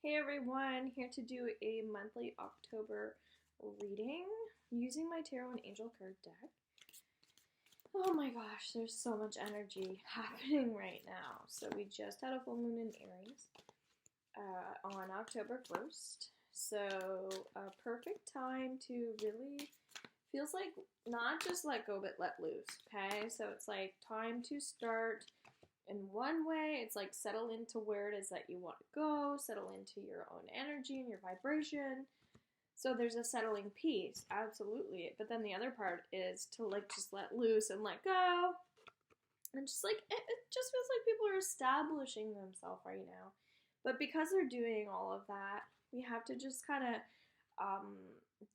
Hey everyone, here to do a monthly October reading using my Tarot and Angel card deck. Oh my gosh, there's so much energy happening right now. So we just had a full moon in Aries on October 1st. So a perfect time to really, feels like not just let go but let loose, okay? So it's like time to start in one way. It's like settle into where it is that you want to go, settle into your own energy and your vibration. So there's a settling piece, absolutely. But then the other part is to like just let loose and let go. And just like it just feels like people are establishing themselves right now. But because they're doing all of that, we have to just kind of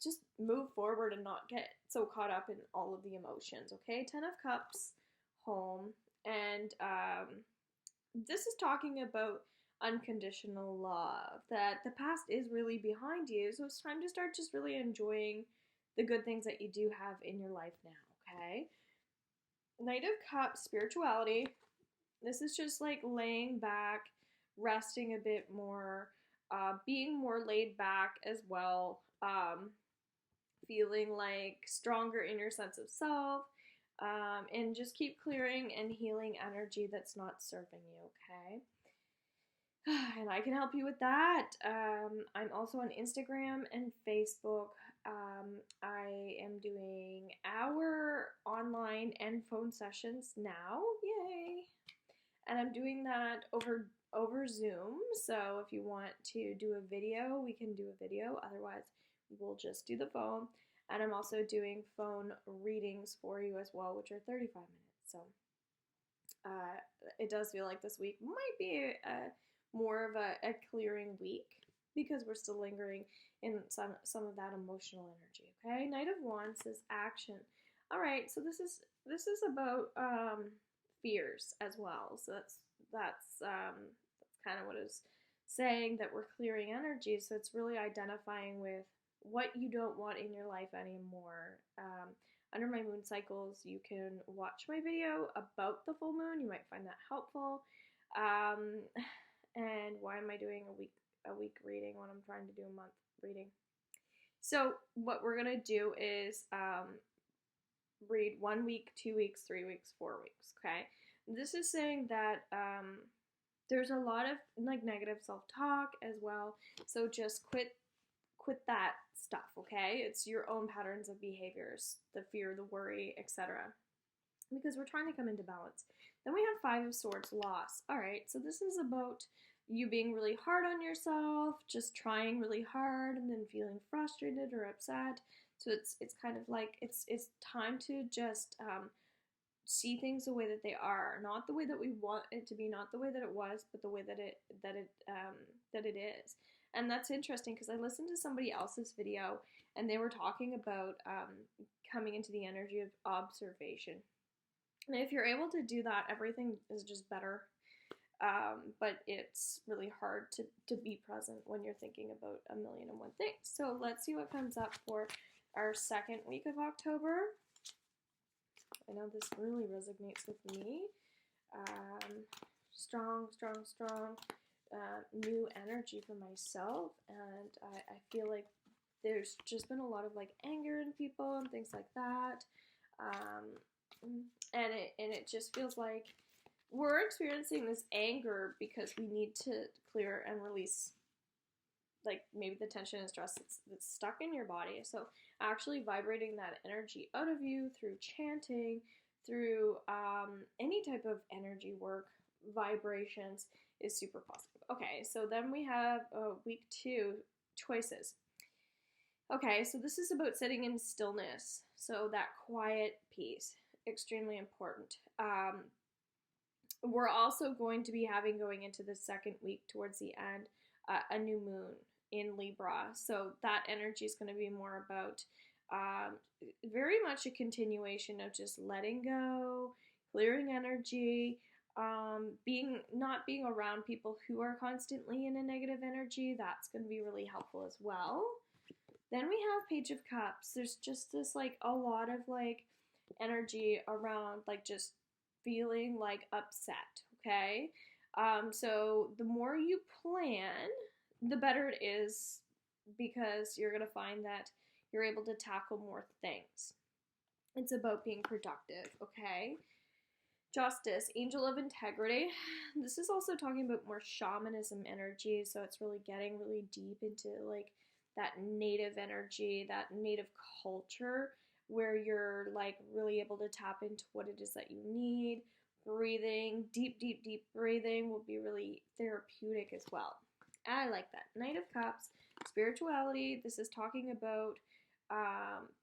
just move forward and not get so caught up in all of the emotions, okay? 10 of Cups, home, and this is talking about unconditional love, that the past is really behind you, so it's time to start just really enjoying the good things that you do have in your life now, okay? Knight of Cups, spirituality. This is just like laying back, resting a bit more, being more laid back as well, feeling like stronger in your sense of self, and just keep clearing and healing energy that's not serving you, okay? And I can help you with that. I'm also on Instagram and Facebook. I am doing hour online and phone sessions now. Yay! And I'm doing that over Zoom. So if you want to do a video, we can do a video. Otherwise, we'll just do the phone. And I'm also doing phone readings for you as well, which are 35 minutes. So it does feel like this week might be more of a clearing week because we're still lingering in some of that emotional energy. Okay, Knight of Wands says action. All right, so this is about fears as well. So that's kind of what it's saying, that we're clearing energy. So it's really identifying with what you don't want in your life anymore. Under my moon cycles, you can watch my video about the full moon. You might find that helpful. And why am I doing a week reading when I'm trying to do a month reading? So what we're gonna do is read 1 week, 2 weeks, 3 weeks, 4 weeks. Okay, this is saying that there's a lot of like negative self-talk as well. So just quit that stuff, okay? It's your own patterns of behaviors, the fear, the worry, etc. Because we're trying to come into balance. Then we have 5 of Swords, loss. All right, so this is about you being really hard on yourself, just trying really hard and then feeling frustrated or upset. So it's kind of like it's time to just see things the way that they are, not the way that we want it to be, not the way that it was, but the way that it is. And that's interesting because I listened to somebody else's video and they were talking about coming into the energy of observation. And if you're able to do that, everything is just better. But it's really hard to be present when you're thinking about a million and one things. So let's see what comes up for our second week of October. I know this really resonates with me. Strong, new energy for myself, and I feel like there's just been a lot of like anger in people and things like that, and it just feels like we're experiencing this anger because we need to clear and release like maybe the tension and stress that's stuck in your body. So actually vibrating that energy out of you through chanting, through any type of energy work, vibrations is super positive. Okay, so then we have week 2, choices. Okay, so this is about sitting in stillness. So that quiet peace, extremely important. We're also going to be going into the second week towards the end, a new moon in Libra. So that energy is going to be more about very much a continuation of just letting go, clearing energy, not being around people who are constantly in a negative energy. That's going to be really helpful as well. Then we have Page of Cups. There's just this like a lot of like energy around like just feeling like upset, okay? So the more you plan, the better it is, because you're going to find that you're able to tackle more things. It's about being productive, okay? Justice, Angel of Integrity. This is also talking about more shamanism energy, so it's really getting really deep into like that native energy, that native culture, where you're like really able to tap into what it is that you need. Breathing, deep, deep, deep breathing will be really therapeutic as well. I like that. Knight of Cups, spirituality. This is talking about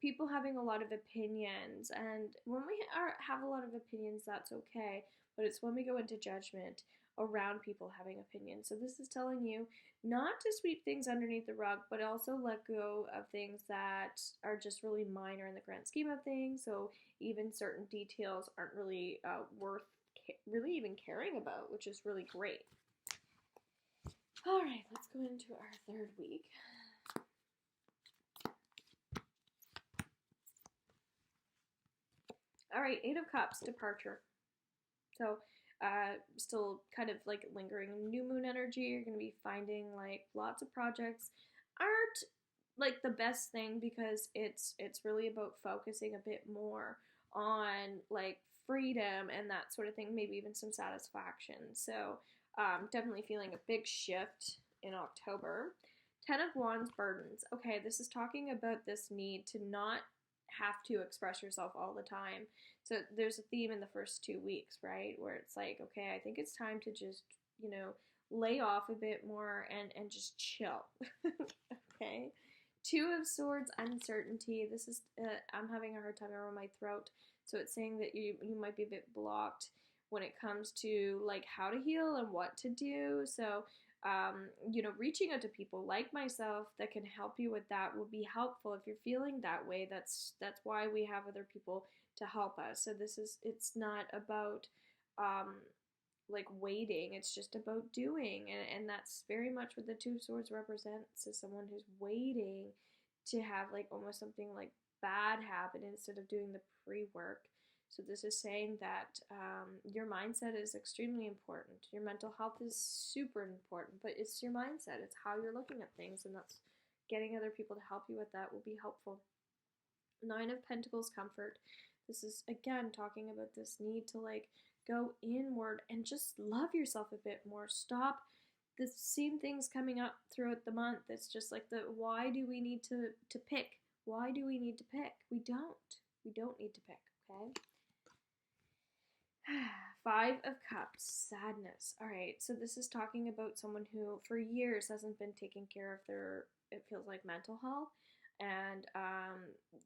people having a lot of opinions, and when we have a lot of opinions, that's okay, but it's when we go into judgment around people having opinions. So this is telling you not to sweep things underneath the rug, but also let go of things that are just really minor in the grand scheme of things. So even certain details aren't really worth really even caring about, which is really great. All right, let's go into our third week. All right, Eight of Cups, departure. So, still kind of like lingering new moon energy. You're going to be finding like lots of projects aren't like the best thing, because it's really about focusing a bit more on like freedom and that sort of thing, maybe even some satisfaction. So, definitely feeling a big shift in October. Ten of Wands, burdens. Okay, this is talking about this need to not have to express yourself all the time. So there's a theme in the first 2 weeks, right? Where it's like, okay, I think it's time to just, lay off a bit more and just chill. Okay. Two of Swords, uncertainty. This is, I'm having a hard time around my throat. So it's saying that you might be a bit blocked when it comes to like how to heal and what to do. So reaching out to people like myself that can help you with that will be helpful. If you're feeling that way, that's why we have other people to help us. So it's not about like waiting, it's just about doing, and that's very much what the Two of Swords represents, is someone who's waiting to have like almost something like bad happen instead of doing the pre-work. So this is saying that your mindset is extremely important. Your mental health is super important, but it's your mindset. It's how you're looking at things, and that's getting other people to help you with that will be helpful. Nine of Pentacles, comfort. This is, again, talking about this need to like go inward and just love yourself a bit more. Stop the same things coming up throughout the month. It's just like why do we need to pick? Why do we need to pick? We don't need to pick, okay? Five of Cups, sadness. All right, so this is talking about someone who for years hasn't been taking care of their, it feels like, mental health. And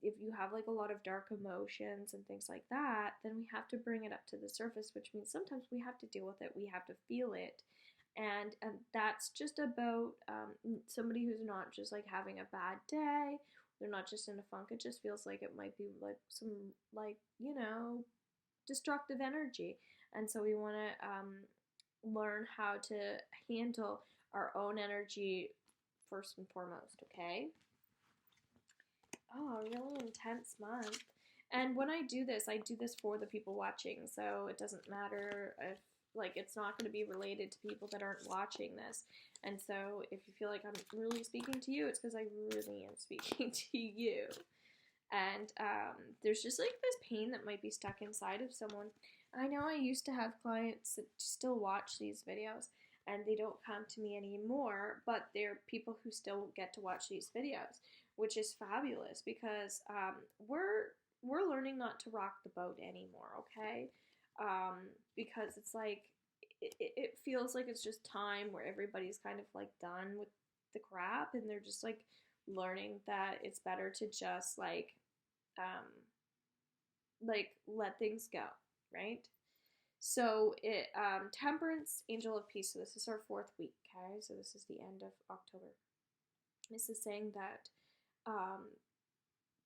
if you have like a lot of dark emotions and things like that, then we have to bring it up to the surface, which means sometimes we have to deal with it. We have to feel it. And that's just about somebody who's not just like having a bad day. They're not just in a funk. It just feels like it might be like some like, destructive energy. And so we want to learn how to handle our own energy first and foremost, okay? Oh, a really intense month. And when I do this for the people watching, so it doesn't matter if, like, it's not going to be related to people that aren't watching this. And so if you feel like I'm really speaking to you, it's because I really am speaking to you. And there's just like this pain that might be stuck inside of someone. I know I used to have clients that still watch these videos, and they don't come to me anymore, but they're people who still get to watch these videos, which is fabulous, because we're learning not to rock the boat anymore, okay? Because it's like it feels like it's just time where everybody's kind of like done with the crap, and they're just like learning that it's better to just like let things go, right? So Temperance, Angel of Peace. So this is our fourth week, okay? So this is the end of October. This is saying that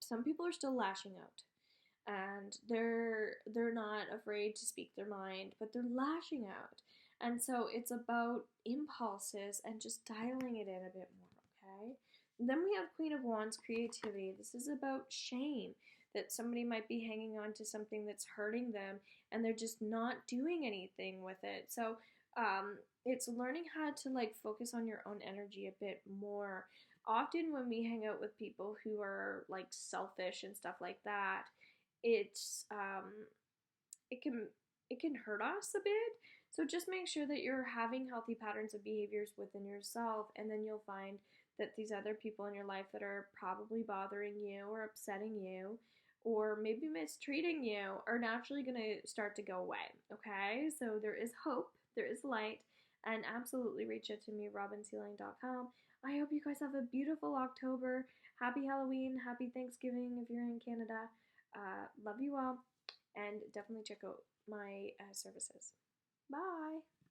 some people are still lashing out, and they're not afraid to speak their mind, but they're lashing out. And so it's about impulses and just dialing it in a bit more, okay? And then we have Queen of Wands, creativity. This is about shame, that somebody might be hanging on to something that's hurting them, and they're just not doing anything with it. So It's learning how to like focus on your own energy a bit more. Often when we hang out with people who are like selfish and stuff like that, it's it can it can hurt us a bit. So just make sure that you're having healthy patterns of behaviors within yourself, and then you'll find that these other people in your life that are probably bothering you or upsetting you or maybe mistreating you are naturally going to start to go away. Okay? So there is hope, there is light, and absolutely reach out to me, robinsealing.com. I hope you guys have a beautiful October. Happy Halloween, happy Thanksgiving if you're in Canada. Love you all, and definitely check out my services. Bye.